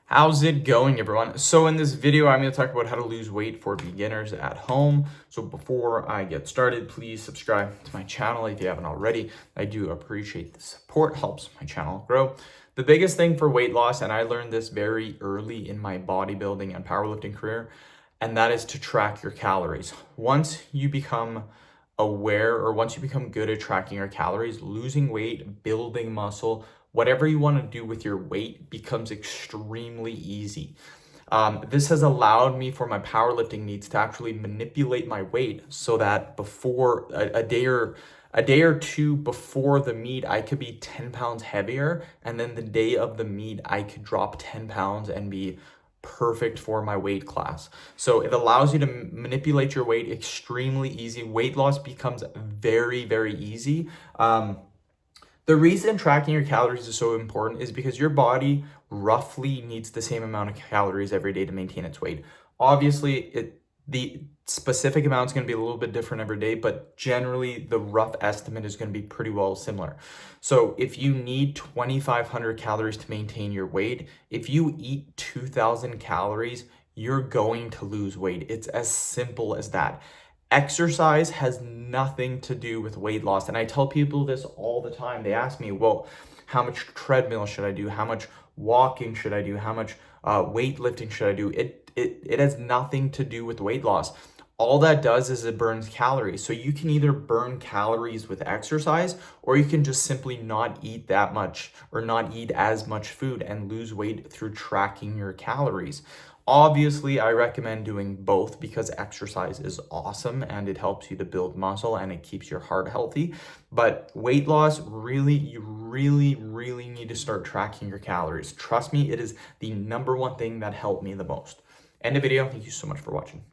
How's it going, everyone? So in this video, I'm going to talk about how to lose weight for beginners at home. So before I get started, please subscribe to my channel if you haven't already. I do appreciate the support, helps my channel grow. The biggest thing for weight loss, and I learned this very early in my bodybuilding and powerlifting career, and that is to track your calories. Once you become aware or once you become good at tracking your calories, losing weight, building muscle, whatever you want to do with your weight becomes extremely easy. This has allowed me for my powerlifting needs to actually manipulate my weight so that before a day or two before the meet, I could be 10 pounds heavier. And then the day of the meet, I could drop 10 pounds and be perfect for my weight class. So it allows you to manipulate your weight extremely easy. Weight loss becomes very, very easy. The reason tracking your calories is so important is because your body roughly needs the same amount of calories every day to maintain its weight. Obviously, the specific amount is going to be a little bit different every day, but generally the rough estimate is going to be pretty well similar. So if you need 2,500 calories to maintain your weight, if you eat 2,000 calories, you're going to lose weight. It's as simple as that. Exercise has nothing to do with weight loss. And I tell people this all the time. They ask me, well, how much treadmill should I do? How much walking should I do? How much weightlifting should I do? It has nothing to do with weight loss. All that does is it burns calories. So you can either burn calories with exercise, or you can just simply not eat that much or not eat as much food and lose weight through tracking your calories. Obviously, I recommend doing both because exercise is awesome and it helps you to build muscle and it keeps your heart healthy. But weight loss, you really need to start tracking your calories. Trust me, it is the number one thing that helped me the most. End of video. Thank you so much for watching.